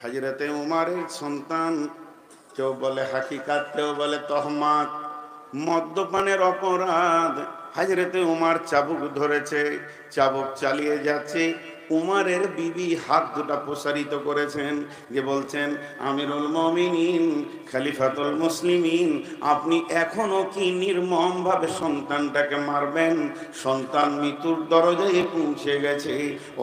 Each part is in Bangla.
হযরতে উমরের সন্তান, কেউ বলে হাকিকাত, কেউ বলে তহমাত। মদ্যপানের অপরাধ। হযরতে উমর চাবুক ধরেছে, চাবুক চালিয়ে যাচ্ছে। উমরের বিবি হাত দুটা প্রসারিত করেছেন, যে বলছেন, আমিরুল মুমিনিন, খলিফাতুল মুসলিমিন, আপনি এখনো কি নির্মম ভাবে সন্তানটাকে মারবেন? সন্তান মৃত্যুর দরজায় পৌঁছে গেছে,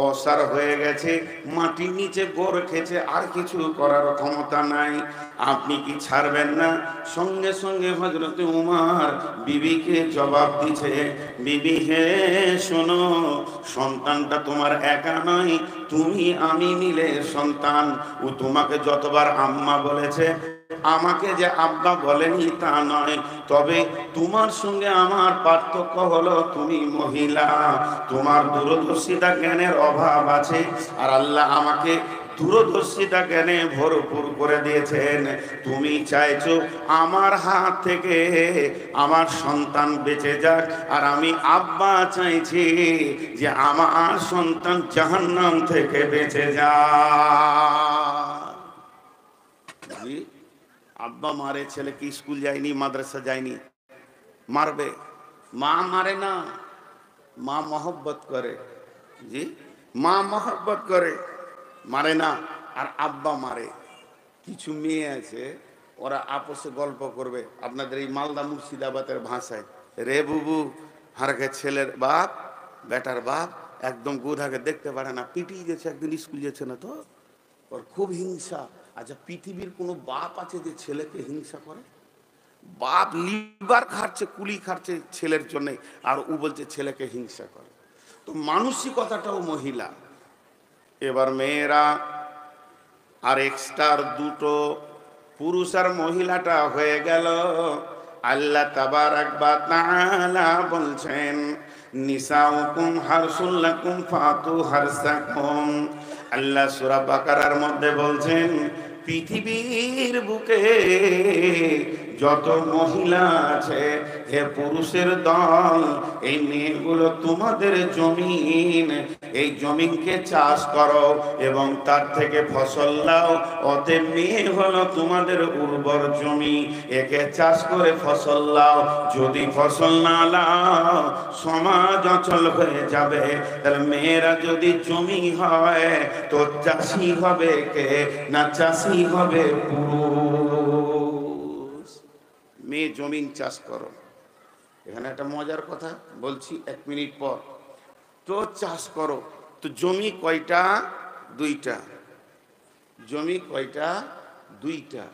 অসার হয়ে গেছে, মাটির নিচে গোর খেছে, আর কিছু করার ক্ষমতা নাই, আপনি কি ছাড়বেন না? সঙ্গে সঙ্গে হযরত উমর বিবিকে জবাব দিছে, বিবি হে শোনো, সন্তানটা তোমার একা নয়, তুমি আমি মিলে সন্তান। ও তোমাকে যতবার আম্মা বলেছে, আমাকে যে আব্বা বলেনি তা নয়, তবে তোমার সঙ্গে আমার পার্থক্য হলো তুমি মহিলা, তোমার দূরদর্শিতা জ্ঞানের অভাব আছে, আর আল্লাহ আমাকে দূরদর্শিতা জ্ঞানে ভরপুর করে দিয়েছেন। তুমি চাইছো আমার হাত থেকে আমার সন্তান বেঁচে যাক, আর আমি আব্বা চাইছি যে আমার সন্তান জাহান্নাম থেকে বেঁচে যাক। জি, আব্বা মারে, ছেলে কি স্কুল যায়নি, মাদ্রাসা যায়নি, মারবে? মা মারে না, মা মহব্বত করে। জি, মা মহব্বত করে, মারে না। আর আব্বা মারে। কিছু মেয়ে আছে, ওরা আপোষে গল্প করবে আপনাদের এই মালদা মুর্শিদাবাদের ভাষায়, রে বুবু, হারকে ছেলের বাপ, বেটার বাপ একদম গোধাকে দেখতে পারে না, পিটিয়ে গেছে, একদিন স্কুল যেছে না তো, ওর খুব হিংসা। আচ্ছা, পৃথিবীর কোনো বাপ আছে যে ছেলেকে হিংসা করে? বাপ লিভার খাচ্ছে, কুলি খাচ্ছে ছেলের জন্য, আর ও বলছে ছেলেকে হিংসা করে। তো মানসিকতাটাও মহিলা। এবার মেয়েরা আর এক্সট্রার দুটো, পুরুষ আর মহিলাটা হয়ে গেল। আল্লাহ তাবারাক ওয়া তাআলা বলছেন, নিসাউকুম হারসুল লাকুম ফাতু হারসাকুম। আল্লাহ সূরা বাকারার মধ্যে বলছেন, পৃথিবীর বুকে যত মহিলা আছে, হে পুরুষের দল, এই মেয়েগুলো তোমাদের জমিন, এই জমিনকে চাষ করো এবং তার থেকে ফসল নাও। অতএব মেয়ে হলো তোমাদের উর্বর জমি, একে চাষ করে ফসল নাও। যদি ফসল না লাও, সমাজ অচল হয়ে যাবে। তাহলে মেয়েরা যদি জমি হয়, তো চাষি হবে কে? না, চাষি হবে পুরুষ। মেয়ে জমিন চাষ করো। এখানে একটা মজার কথা বলছি, 1 মিনিট পর। তো চাষ করো, তো জমি কয়টা? 2টা। জমি কয়টা? 2টা।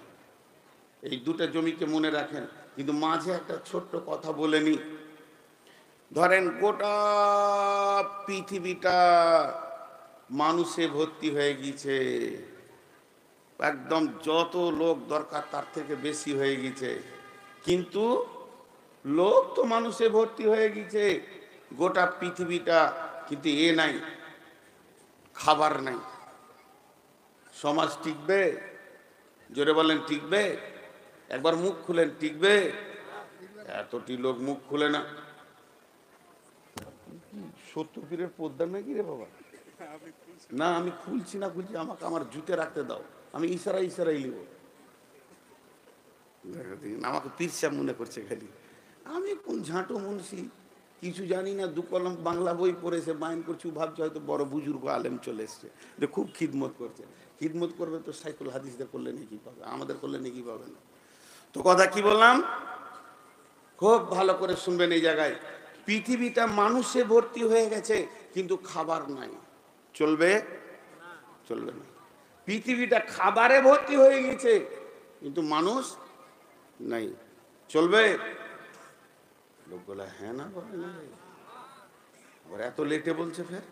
এই 2টা জমিকে মনে রাখেন। কিন্তু মাঝে একটা ছোট্ট কথা বলে নি। ধরেন গোটা পৃথিবীটা মানুষে ভর্তি হয়ে গেছে, একদম যত লোক দরকার তার থেকে বেশি হয়ে গেছে, কিন্তু লোক তো মানুষে ভর্তি হয়ে গেছে গোটা পৃথিবীটা, কিন্তু এ নাই, খাবার নাই। সমাজ টিকবে? জোরে বলেন, টিকবে? একবার মুখ খুলেন, টিকবে? এতটি লোক মুখ খুলে না। সত্তর পীরের পদ্মা নাকি রে বাবা? না, আমি খুলছি না, খুলছি, আমাকে আমার জুতে রাখতে দাও, আমি ইশারাই লিব। আমাকে পীর সাহেব মনে করছে খালি। আমি কোন ঝাঁটো মুন্সি, কিছু জানি না, 2 কলম বাংলা বই পড়েছে, মাইন করছি, ভাবছে হয়তো বড় বুজুর্গ আলেম চলে এসছে, যে খুব খিদমত করছে। খিদমত করবে তো সাইকুল হাদিসদের করলে নাকি পাবে, আমাদের করলে নাকি পাবে না। তো কথা কি বললাম, খুব ভালো করে শুনবেন এই জায়গায়। পৃথিবীটা মানুষে ভর্তি হয়ে গেছে, কিন্তু খাবার নাই। চলবে? চলবে না। পৃথিবীটা খাবারে ভর্তি হয়ে গেছে, কিন্তু মানুষ নাই। চলবে? লোকগুলা হ্যাঁ না বলে না, আবার এত লেটে বলছে ফের।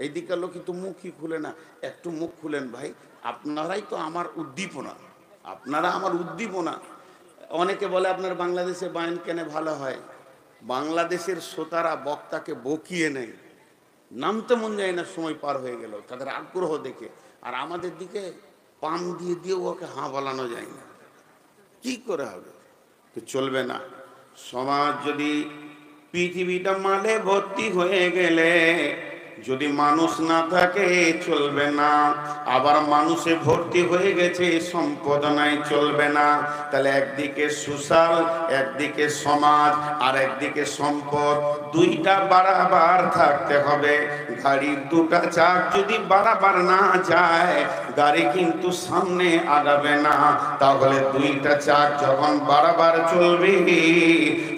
এই দিককার লোক কিন্তু মুখই খুলে না। একটু মুখ খুলেন ভাই, আপনারাই তো আমার উদ্দীপনা, আপনারা আমার উদ্দীপনা। অনেকে বলে আপনার বাংলাদেশে বায়ান কেন ভালো হয়? বাংলাদেশের শ্রোতারা বক্তাকে বকিয়ে নেয়, নামতে মন যায় না, সময় পার হয়ে গেল, তাদের আগ্রহ দেখে। আর আমাদের দিকে পাম দিয়ে দিয়েও ওকে হাঁ বলানো যায় না, কি করে হবে? তো চলবে না। সমাজ যদি পৃথিবীটা মালে ভর্তি হয়ে গেলে যদি মানুষ না থাকে চলবে না, আবার মানুষে ভর্তি হয়ে গেছে সম্পদ নাই চলবে না। তাহলে একদিকে সোশ্যাল, একদিকে সমাজ, আর একদিকে সম্পদ, দুইটা বাড়াবার থাকতে হবে। গাড়ির দুটা চাক যদি বাড়াবার না যায়, গাড়ি কিন্তু সামনে আগাবে না। তাহলে দুইটা চাক যখন বাড়াবার চলবে,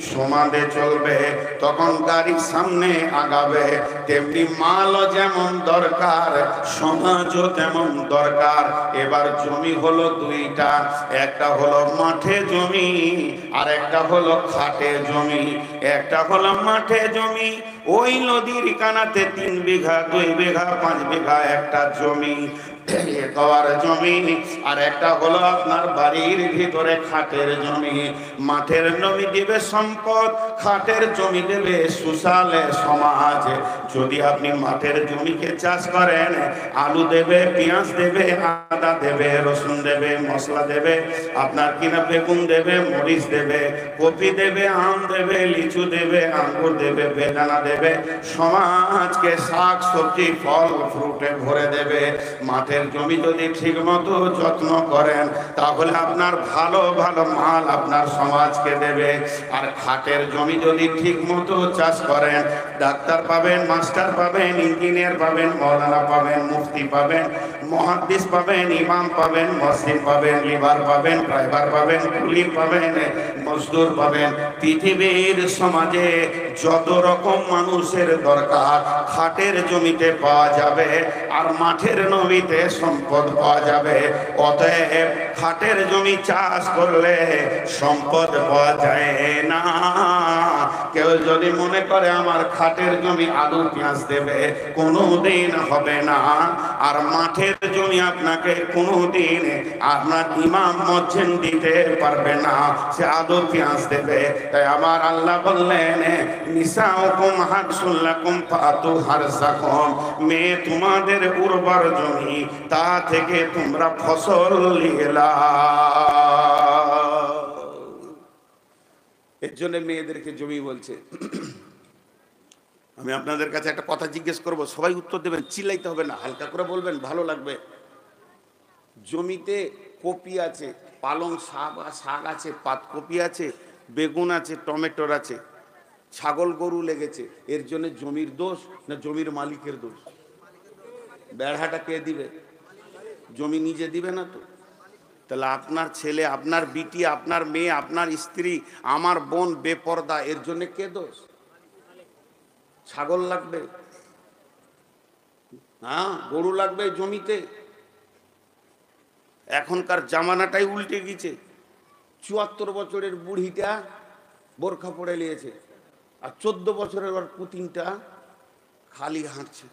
সমানে চলবে, তখন গাড়ি সামনে আগাবে। তেমনি মালও যেমন দরকার, সমাজও তেমন দরকার। এবার জমি হলো দুইটা, একটা হলো মাঠে জমি, আর একটা হলো খাটে জমি। একটা হলো মাঠে জমি, ওই নদীর কানাতে 3 বিঘা 2 বিঘা 5 বিঘা একটা জমি, একর জমি। আর একটা হলো আপনার বাড়ির ভিতরে খাটের জমি। মাঠের জমি দেবে সম্পদ, খাটের জমি দেবে সুশালে সমাজ। যদি আপনি মাঠের জমিকে চাষ করেন, আলু দেবে, পেঁয়াজ দেবে, আদা দেবে, রসুন দেবে, মশলা দেবে, আপনার কিনা বেগুন দেবে, মরিচ দেবে, কপি দেবে, আম দেবে, লিচু দেবে, আঙ্গুর দেবে, বেদানা দেবে, সমাজকে শাক সবজি ফল ফ্রুটে ভরে দেবে। মাঠের জমি যদি ঠিক মতো যত্ন করেন, তাহলে আপনার ভালো ভালো মাল আপনার সমাজকে দেবে। আর খাটের জমি যদি ঠিক মতো চাষ করেন, ডাক্তার পাবেন, মাস্টার পাবেন, ইঞ্জিনিয়ার পাবেন, মৌলানা পাবেন, মুফতি পাবেন, মুহাদ্দিস পাবেন, ইমাম পাবেন, মসজিদ পাবেন, লিভার পাবেন, ড্রাইভার পাবেন, কুলি পাবেন, মজদুর পাবেন। পৃথিবীর সমাজে যত রকম মানুষের দরকার খাটের জমিতে পাওয়া যাবে, আর মাঠের জমিতে সম্পদ পাওয়া যাবে। অতএব খাটের জমি চাষ করলে সম্পদ পাওয়া যায় না। কেউ যদি মনে করে আমার খাটের জমি আলু পেঁয়াজ দেবে, কোনোদিন হবে না। আর মাঠের জমি আপনাকে কোনোদিন আপনার ইমাম মসজিদ দিতে পারবে না, সে আলু পেঁয়াজ দেবে। তাই আমার আল্লাহ বললেন, নিসাউকুম হারসুল লাকুম ফাতু হারসাকুম, মেয়ে তোমাদের উর্বর জমি, তা থেকে তোমরা ফসল নিয়ে নাও। এর জন্য মেয়েদেরকে জমি বলছে। আমি আপনাদের কাছে একটা কথা জিজ্ঞেস করব, সবাই উত্তর দেবেন, চিল্লাইতে হবে না, হালকা করে বলবেন, ভালো লাগবে। জমিতে কপি আছে, পালং শাক আছে, পাতকপি আছে, বেগুন আছে, টমেটোর আছে, ছাগল গরু লেগেছে, এর জন্য জমির দোষ না জমির মালিকের দোষ? বেড়াটা কে দিবে? জমি নিজে দিবে না তো। তাহলে আপনার ছেলে, আপনার বিটি, আপনার মেয়ে, আপনার স্ত্রী, আমার বোন বেপরদা, এর জন্য কে দোষ? ছাগল লাগবে, হ্যাঁ, গরু লাগবে জমিতে। এখনকার জামানাটাই উল্টে গেছে। 74 বছরের বুড়িটা বোরখা পরে নিয়েছে, আর 14 বছরের ওর পুতিনটা খালি হাঁটছে।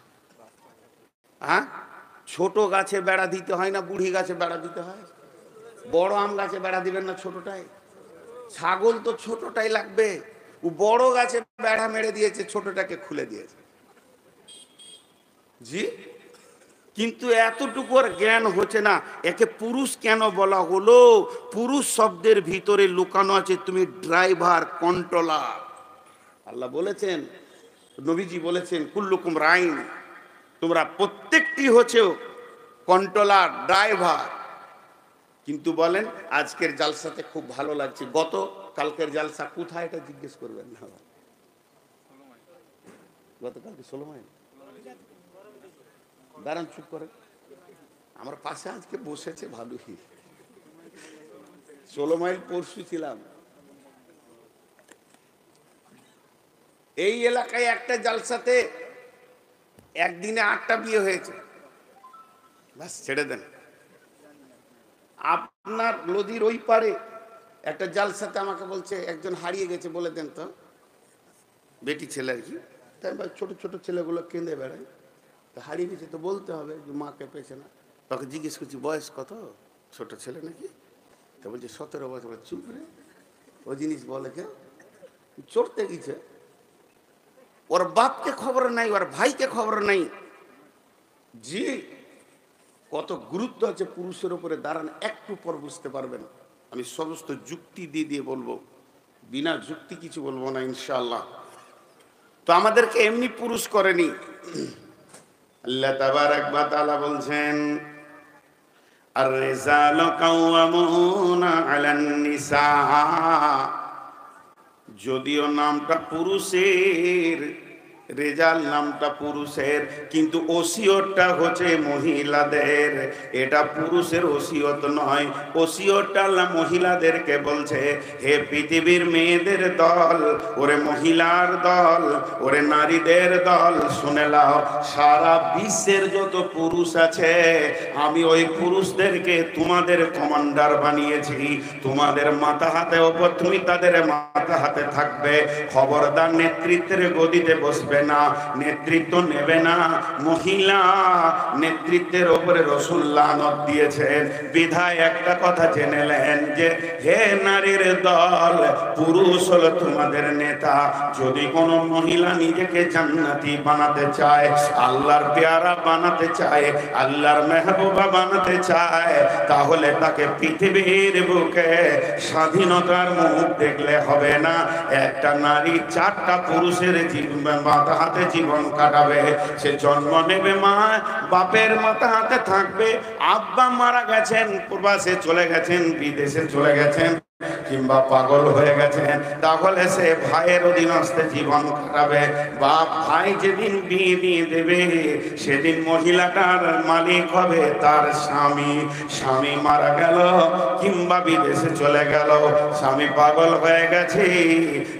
হ্যাঁ, ছোট গাছে বেড়া দিতে হয় না, বুড়ি গাছে বেড়া দিতে হয়? বড় আম গাছে বেড়া দিবেন না ছোটটাই? ছাগল তো ছোটটাই লাগবে। ও বড় গাছে বেড়া মেরে দিয়েছে, ছোটটাকে খুলে দিয়েছে। জি, কিন্তু এতটুকু আর জ্ঞান হচ্ছে না। একে পুরুষ কেন বলা হলো? পুরুষ শব্দের ভিতরে লুকানো আছে তুমি ড্রাইভার, কন্ট্রোলার। আল্লাহ বলেছেন, নবীজি বলেছেন, কুল্লুকুম রাইন, তোমরা প্রত্যেকটি হচ্ছে কন্ট্রোলার, ড্রাইভার। কিন্তু বলেন আজকের জালসাতে খুব ভালো লাগছে, গত কালকের জালসা কোথায় এটা জিজ্ঞেস করবেন না। গতকালকে 16 মাইল, দাঁড়ান, চুপ করেন, আমার পাশে আজকে বসেছে ভালোই। 16 মাইল পরশু ছিলাম। এই এলাকায় একটা জালসাতে একদিনে 8টা বিয়ে হয়েছে। বাস ছেড়ে দেন। আপনার নদীর ওই পারে একটা জালসাতে আমাকে বলছে একজন হারিয়ে গেছে, বলে দেন তো। বেটি ছেলে আর কি, তাই ছোট ছোট ছেলেগুলো কেঁদে বেড়ায়, তো হারিয়ে গেছে তো বলতে হবে যে মাকে পেয়েছে না। তাকে জিজ্ঞেস করছি বয়স কত, ছোট ছেলে নাকি? তো বলছে 17 বছর। চুপ রে, ও জিনিস বলে কে? চড়তে গেছে, ওর বাপকে খবর নাই, ওর ভাইকে খবর নাই। জি, কত গুরুত্ব আছে পুরুষের উপরে দাঁড়ান, একটু পর বুঝতে পারবেন। আমি সমস্ত যুক্তি দিয়ে দিয়ে বলবো, বিনা যুক্তি কিছু বলবো না ইনশাআল্লাহ। তো আমাদেরকে এমনি পুরুষ করেনি, আল্লাহ তাবারাক ওয়া তাআলা বলছেন, আর রিজালু কাওয়ামুনা আলান নিসা। যদিও নামটা পুরুষের, রেজাল নামটা পুরুষের, কিন্তু ওসিয়তটা হচ্ছে মহিলাদের। এটা পুরুষের ওসিয়ত নয়, ওসিয়তটা আল্লাহ মহিলাদেরকে বলছে, হে পৃথিবীর মেয়েদের দল, ওরে মহিলার দল, ওরে নারীদের দল, শুনে নাও, সারা বিশ্বের যত পুরুষ আছে আমি ওই পুরুষদেরকে তোমাদের কমান্ডার বানিয়েছি। তোমাদের মাথা হাতে ওপর, তুমি তাদের মাথা হাতে থাকবে। খবরদার নেতৃত্বের গদিতে বসবে না, নেতৃত্ব নেবে না। মহিলা নেতৃত্বের ওপরে রাসূল লানত দিয়েছেন। বিধায় একটা কথা জেনেলেন যে হে নারীর দল, পুরুষ হলো তোমাদের নেতা। যদি কোনো মহিলা নিজেকে জান্নাতি বানাতে চায়, আল্লাহর পেয়ারা বানাতে চায়, আল্লাহর মেহবুবা বানাতে চায়, তাহলে তাকে পৃথিবীর বুকে স্বাধীনতার মুখ দেখলে হবে না। একটা নারী 4টা পুরুষের মাথা হাতে জীবন কাটাবে। সে জন্ম নেবে মা বাপের মাথা হাতে থাকবে, আব্বা মারা গেছেন, প্রবাসে চলে গেছেন, বিদেশে চলে গেছেন, কিংবা পাগল হয়ে গেছেন, তাহলে সে ভাইয়ের অধীনস্থে জীবন কাটাবে। বাপ ভাই যেদিন বিয়ে দিয়ে দেবে, সেদিন মহিলাটার মালিক হবে তার স্বামী। স্বামী মারা গেল কিংবা বিদেশে চলে গেল, স্বামী পাগল হয়ে গেছে,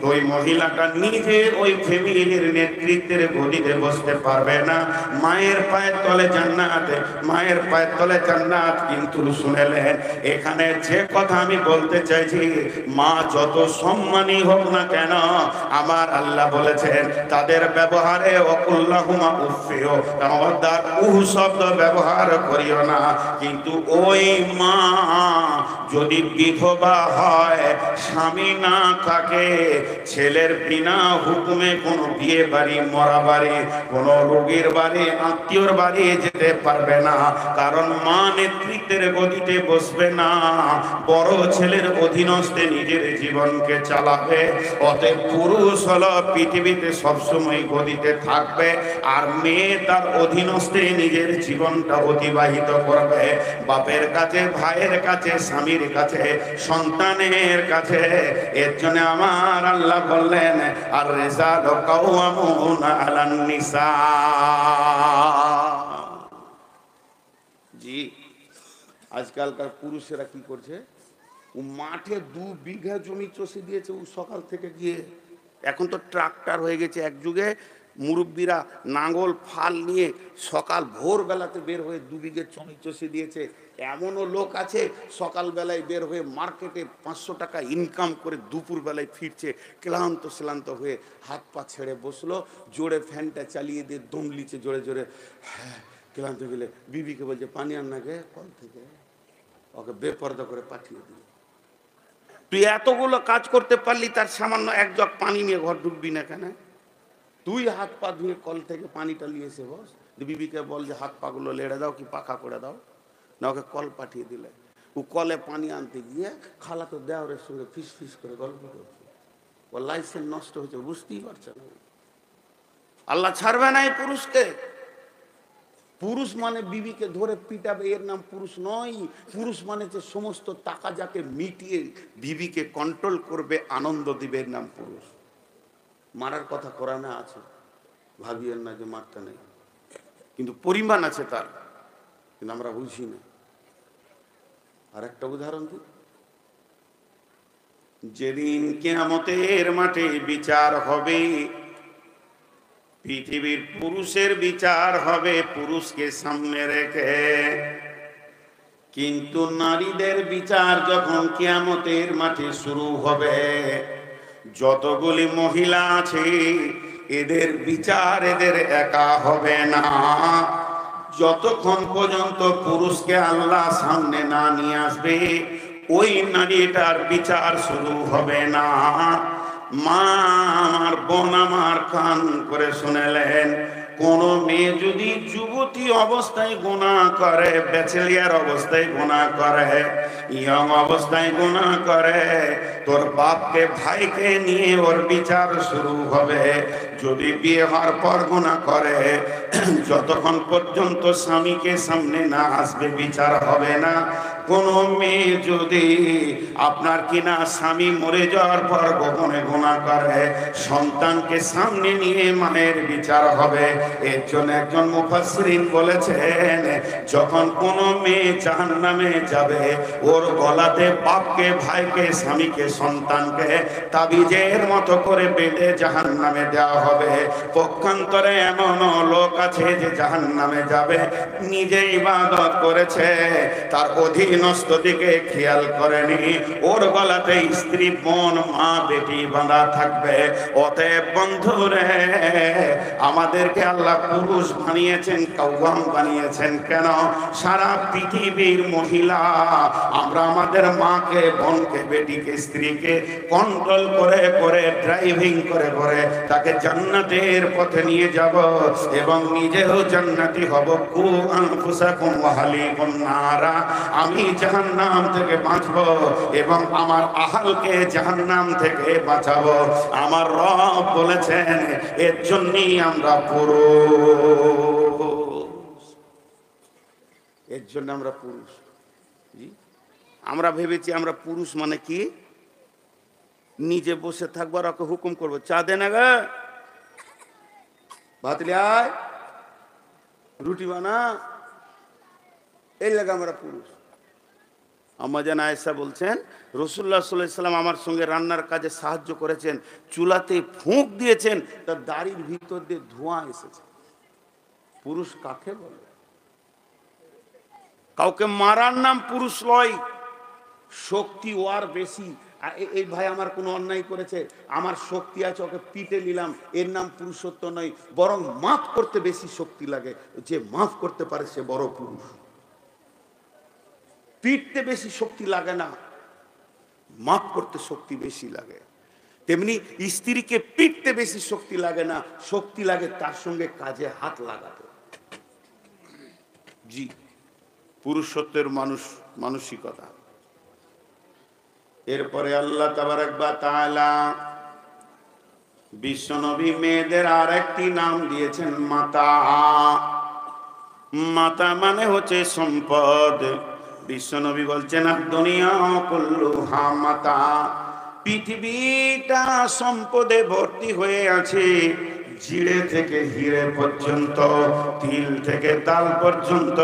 ওই মহিলাটা নিজে ওই ফ্যামিলির নেতৃত্বের গদিতে বসতে পারবে না। মায়ের পায়ের তলে জান্নাত, মায়ের পায়ের তলে জান্নাত। কিন্তু শুনেলেন, এখানে যে কথা আমি বলতে চাই, মা যত সম্মানী হোক না কেন, আমার আল্লাহ বলেছেন তাদের ব্যবহারে ওয়াকুল্লাহুমা উফিও, খবরদার উহ শব্দ ব্যবহার করিও না। কিন্তু ওই মা যদি বিধবা হয়, স্বামী না থাকে, ছেলের বিনা হুকুমে কোনো বিয়ে বাড়ি, মরা বাড়ি, কোনো রোগীর বাড়ি, আত্মীয়র বাড়ি যেতে পারবে না। কারণ মা নেতৃত্বের গদিতে বসবে না, বড় ছেলের অধীনস্থে নিজের জীবনকে চালাবে। অতএব পুরুষ হলো পৃথিবীতে সবসময় গদিতে থাকবে, আর মেয়ে তার অধীনস্থে নিজের জীবনটা অতিবাহিত করবে। বাপের কাছে, ভাইয়ের কাছে, স্বামীর কাছে, সন্তানের কাছে। এর জন্য আমার আল্লাহ বললেন, আর রিজালু কাওয়ামুনা আলান নিসা। জি, আজকালকার পুরুষেরা কি করছে, ও মাঠে 2 বিঘা জমি চষে দিয়েছে, ও সকাল থেকে গিয়ে, এখন তো ট্রাক্টর হয়ে গেছে। এক যুগে মুরব্বীরা নাঙ্গল ফাল নিয়ে সকাল ভোরবেলাতে বের হয়ে 2 বিঘে জমি চষে দিয়েছে। এমনও লোক আছে সকালবেলায় বের হয়ে মার্কেটে 500 টাকা ইনকাম করে দুপুরবেলায় ফিরছে, ক্লান্ত শ্লান্ত হয়ে হাত পা ছেড়ে বসলো, জোরে ফ্যানটা চালিয়ে দিয়ে দম লিচে জোরে জোরে, হ্যাঁ ক্লান্ত গেলে বিবিকে বলছে পানি আন না গে কল থেকে, ওকে বেপরদা করে পাঠিয়ে দিল। তুই এতগুলো কাজ করতে পারলি, তার সামান্য 1 জগ পানি নিয়ে ঘর ঢুকবি না কেন? তুই হাত পা ধুয়ে কল থেকে পানিটা নিয়ে এসে বস, বিবিকে বল যে হাত পাগুলো লেড়ে দাও কি পাখা করে দাও, না ওকে কল পাঠিয়ে দিলে। ও কলে পানি আনতে গিয়ে খালাতো দেওরের সঙ্গে ফিস ফিস করে গল্প করছে, ও লাইসেন্স নষ্ট হয়েছে, বুঝতেই পারছে না। আল্লাহ ছাড়বে না এই পুরুষকে। পুরুষ মানে বিবিকে ধরে পিটাবে, এর নাম পুরুষ নয়। পুরুষ মানে যে সমস্ত টাকা যাকে মিটিয়ে বিবিকে কন্ট্রোল করবে, আনন্দ দিবে, এর নাম পুরুষ। মারার কথা কোরআনে আছে, ভাবিয়েন না যে মারতে নেই, কিন্তু পরিমাণ আছে তার, কিন্তু আমরা বুঝি না। আর একটা উদাহরণ দিই, যেদিন কিয়ামতের মাঠে বিচার হবে, পৃথিবীর পুরুষের বিচার হবে পুরুষকে সামনে রেখে, কিন্তু নারীদের বিচার যখন কিয়ামতের মাঠে শুরু হবে, যতগুলি মহিলা আছে এদের বিচার এদের একা হবে না। যতক্ষণ পর্যন্ত পুরুষকে আল্লাহ সামনে না নিয়ে আসবে, ওই নারীটার বিচার শুরু হবে না। মা আমার, বোন আমার, কান করে শুনেলেন, কোন মেয়ে যদি যুবতী অবস্থায় গুনাহ করে, ব্যাচেলিয়ার অবস্থায় গুনাহ করে, ইয়ং অবস্থায় গুনাহ করে, তোর বাপকে ভাইকে নিয়ে ওর বিচার শুরু হবে। যদি বিয়ে হওয়ার পর গুনাহ করে, যতক্ষণ পর্যন্ত স্বামীকে সামনে না আসবে বিচার হবে না। কোন মেয়ে যদি আপনার কিনা স্বামী মরে যাওয়ার পর গোপনে গুনাহ করে, সন্তানকে সামনে নিয়ে মায়ের বিচার হবে। এর জন্য একজন মুফাসসিরিন বলেছেন, যখন কোন মেয়ে জাহান্নামে যাবে, ওর গলাতে বাপকে ভাইকে স্বামীকে সন্তানকে তাবিজের মতো করে বেঁধে জাহান্নামে দেওয়া হবে। পক্ষান্তরে এমন লোক আছে যে জাহান্নামে যাবে, নিজে ইবাদত করেছে, তার অধীনস্থ দিকে খেয়াল করেনি, ওর গলাতে স্ত্রী বোন মা বেটি বাঁধা থাকবে। অতএব বন্ধুরে, আমাদেরকে আল্লাহ পুরুষ বানিয়েছেন, কাওয়াম বানিয়েছেন কেন? সারা পৃথিবীর মহিলা আমরা আমাদের মাকে, বোনকে, বেটিকে, স্ত্রীকে কন্ট্রোল করে করে, ড্রাইভিং করে করে তাকে জান্নাতের পথে নিয়ে যাব এবং নিজেও জান্নাতি হব। কু আনফুসাকুম ওয়া আহলিকুম নারা, আমি জাহান্নাম থেকে বাঁচব এবং আমার আহলকে জাহান্নাম থেকে বাঁচাবো। আমার রব বলেছেন, এর জন্যই আমরা পুরুষ, এর জন্য আমরা পুরুষ। জি, আমরা ভেবেছি আমরা পুরুষ মানে কি, নিজে বসে থাকবো আর ওকে হুকুম করবো, চা দে না গা, ভাত লে আয়, রুটি বানা, এই লাগে আমরা পুরুষ। আম্মা জান আয়েশা বলছেন, রাসূলুল্লাহ সাল্লাল্লাহু আলাইহি ওয়াসাল্লাম আমার সঙ্গে রান্নার কাজে সাহায্য করেছেন, চুলাতে ফুঁক দিয়েছেন, তার দাড়ির ভিতর দিয়ে ধোঁয়া এসেছে। পুরুষ কাকে বলে? কাউকে মারার নাম পুরুষ লয়, শক্তি ওর বেশি। এই ভাই আমার কোনো অন্যায় করেছে, আমার শক্তি আছে, ওকে পিটে নিলাম, এর নাম পুরুষত্ব নয়, বরং মাফ করতে বেশি শক্তি লাগে। যে মাফ করতে পারে সে বড় পুরুষ। পিটতে বেশি শক্তি লাগে না, মাফ করতে শক্তি বেশি লাগে। তেমনি স্ত্রীকে পিটতে বেশি শক্তি লাগে না, শক্তি লাগে তার সঙ্গে কাজে হাত লাগাতে। জি, পুরুষত্বের মানসিকতা। এরপরে আল্লাহ তাবারক ওয়া তাআলা বিশ্বনবী মেয়েদের আর একটি নাম দিয়েছেন মাতা। মাতা মানে হচ্ছে সম্পদ। বিশ্বনবী বলছেন, দুনিয়া কুল্লুহা মাতা, পৃথিবীটা সম্পদে ভর্তি হয়ে আছে। জিড়ে থেকে হিরে পর্যন্ত, তিল থেকে তাল পর্যন্ত,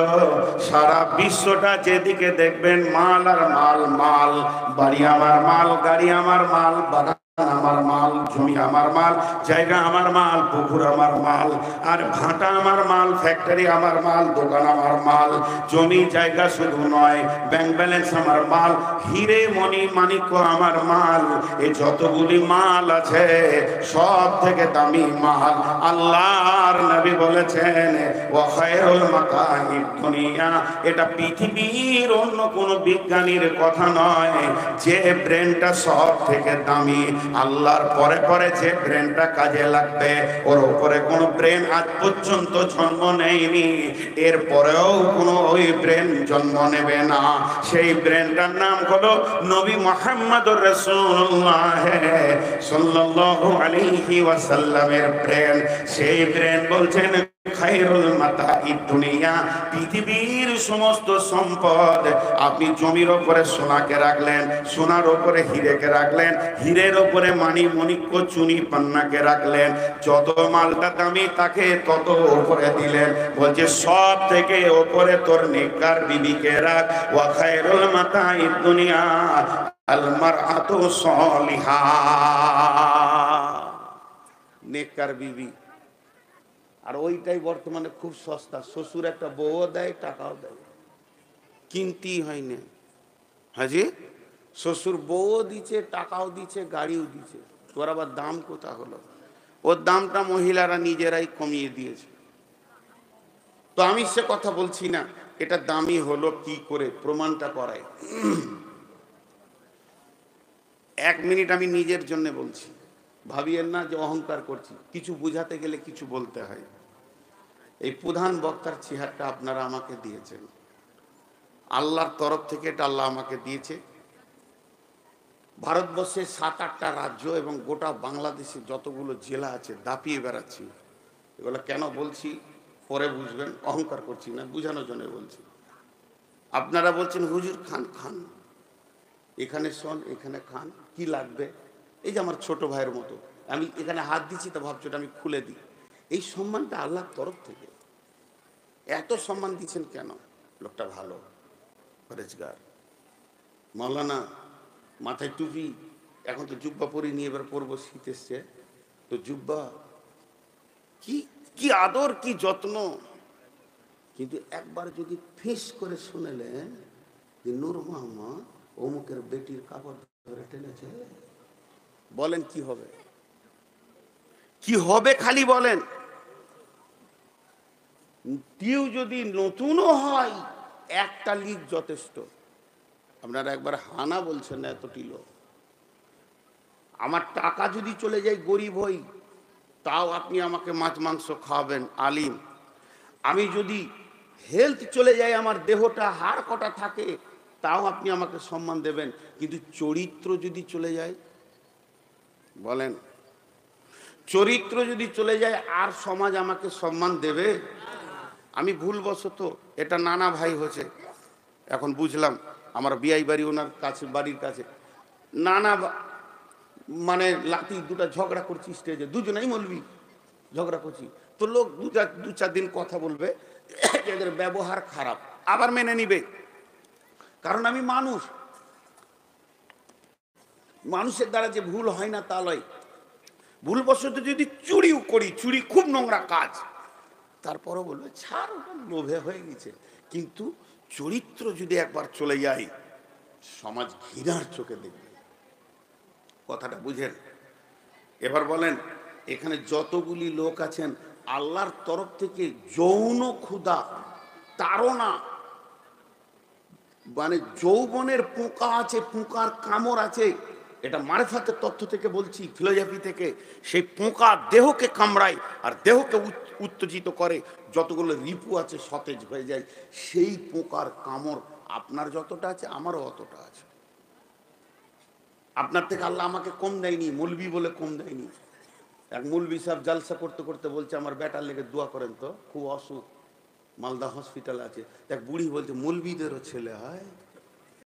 সারা বিশ্বটা যেদিকে দেখবেন মাল আর মাল, মাল। বাড়ি আমার মাল, গাড়ি আমার মাল, বাগান আমার মাল, জমি আমার মাল, জায়গা আমার মাল, পুকুর আমার মাল, আর ভাটা আমার মাল, ফ্যাক্টরি আমার মাল, দোকান আমার মাল। জমি জায়গা শুধু নয়, ব্যাংক ব্যালেন্স আমার মাল, হিরে মণি মাণিক্য আমার মাল। এই যতগুলি মাল আছে সব থেকে দামি মাল আল্লাহর নবী বলেছেন, ওয়া খায়রুল মাতাইদ দুনিয়া, এটা পৃথিবীর অন্য কোন বিজ্ঞানীর কথা নয়। যে ব্রেনটা সব থেকে দামি, আল্লাহর পরে পরে যে ব্রেনটা কাজে লাগবে, ওর উপরে কোন ব্রেন আজ পর্যন্ত জন্ম নেয়নি, এর পরেও কোন ওই ব্রেন জন্ম নেবে না। সেই ব্রেনটার নাম হলো নবী মুহাম্মদুর রাসূলুল্লাহ সাল্লাল্লাহু আলাইহি ওয়াসাল্লামের ব্রেন। সেই ব্রেন বলছেন, খায়রুল মাতাইদ দুনিয়া, পৃথিবীর সমস্ত সম্পদ। আপনি জমির উপরে সোনাকে রাখলেন, সোনার উপরে হিরেকে রাখলেন, হীরের উপরে মানি মণিক্য চুনি পান্নাকে রাখলেন, যত মালটা দামি তাকে তত উপরে দিলেন। বলছে সব থেকে উপরে তোর নেককার বিবিকে রাখ। ওয়া খায়রুল মাতাইদ দুনিয়া আল মারআতু সালিহা, নেককার বিবি। আর ওইটাই বর্তমানে খুব সস্তা, শ্বশুর একটা বউও দেয়, টাকাও দেয়, কিনতেই হয় না। হাজি, শ্বশুর বউও দিচ্ছে, টাকাও দিচ্ছে, গাড়িও দিচ্ছে, তোর আবার দাম কোথা হলো? ওর দামটা মহিলারা নিজেরাই কমিয়ে দিয়েছে। তো আমি সে কথা বলছি না, এটা দামি হলো কি করে, প্রমাণটা করাই। 1 মিনিট আমি নিজের জন্য বলছি, ভাবিয়েন না যে অহংকার করছি, কিছু বুঝাতে গেলে কিছু বলতে হয়। এই প্রধান বক্তার চেহারটা আপনারা আমাকে দিয়েছেন, আল্লাহর তরফ থেকে এটা আল্লাহ আমাকে দিয়েছে। ভারতবর্ষের 7-8টা রাজ্য এবং গোটা বাংলাদেশে যতগুলো জেলা আছে দাপিয়ে বেড়াচ্ছি। এগুলো কেন বলছি পরে বুঝবেন, অহংকার করছি না, বুঝানোর জন্য বলছি। আপনারা বলছেন হুজুর খান খান, এখানে শোন, এখানে খান, কি লাগবে? এই যে আমার ছোট ভাইয়ের মতো, আমি এখানে হাত দিচ্ছি তো ভাবছি ওটা আমি খুলে দিই। এই সম্মানটা আল্লাহর তরফ থেকে। এত সম্মান দিচ্ছেন কেন? লোকটা ভালো, পরেজগার, মাওলানা, মাথায় টুপি, এখন তো জুব্বা পরি নিয়ে এবার পরবো, শীত এসছে তো জুব্বা, কি কি আদর, কি যত্ন। কিন্তু একবার যদি ফিস করে শুনেলেন যে নূর মোহাম্মদ অমুকের বেটির কাপড় ধরে টেনেছে, বলেন কি হবে? কি হবে খালি বলেন। কেউ যদি নতুনও হয়, একটা লিগ যথেষ্ট। আপনারা একবার হানা বলছেন না, এতটি লোক। আমার টাকা যদি চলে যায়, গরিব হই, তাও আপনি আমাকে মাছ মাংস খাওয়াবেন, আলিম। আমি যদি হেলথ চলে যায়, আমার দেহটা হাড় কটা থাকে, তাও আপনি আমাকে সম্মান দেবেন। কিন্তু চরিত্র যদি চলে যায়, বলেন, চরিত্র যদি চলে যায় আর সমাজ আমাকে সম্মান দেবে? আমি ভুলবশত, এটা নানা ভাই হয়েছে, এখন বুঝলাম, আমার বিআই বাড়ি ওনার কাছে, বাড়ির কাছে নানা মানে লাতি দুটা ঝগড়া করছি স্টেজে, দুজনেই মলবি ঝগড়া করছি, তো লোক 2-4 দিন কথা বলবে, এদের ব্যবহার খারাপ, আবার মেনে নিবে, কারণ আমি মানুষ। মানুষের দ্বারা যে ভুল হয় না তা নয়। ভুলবশত যদি চুরিও করি, চুরি খুব নোংরা কাজ, তারপরও বলবে ছাড়, ওটা লোভে হয়ে গেছে। কিন্তু চরিত্র যদি একবার চলে যায়, সমাজ ঘৃণার চোখে দেখবে। কথাটা বুঝেন? এবার বলেন, এখানে যতগুলি লোক আছেন, আল্লাহর তরফ থেকে যৌন ক্ষুধা, তাড়না, মানে যৌবনের পোকা আছে, পোকার কামড় আছে, এটা মারিফাতের তথ্য থেকে বলছি, ফিলোসফি থেকে। সেই পোকা দেহকে কামড়ায় আর দেহকে উত্তেজিত করে, যতগুলো রিপু আছে সতেজ হয়ে যায়। সেই পোকার কামড় আপনার যতটা আছে, আমারও অতটা আছে। আপনার থেকে আল্লাহ আমাকে কম দেয়নি, মৌলবি বলে কম দেয়নি। এক মৌলবি সাহেব জালসা করতে করতে বলছে, আমার বেটার লেগে দোয়া করেন তো, খুব অসুখ, মালদা হসপিটাল আছে। এক বুড়ি বলছে, মৌলবিদেরও ছেলে হয়?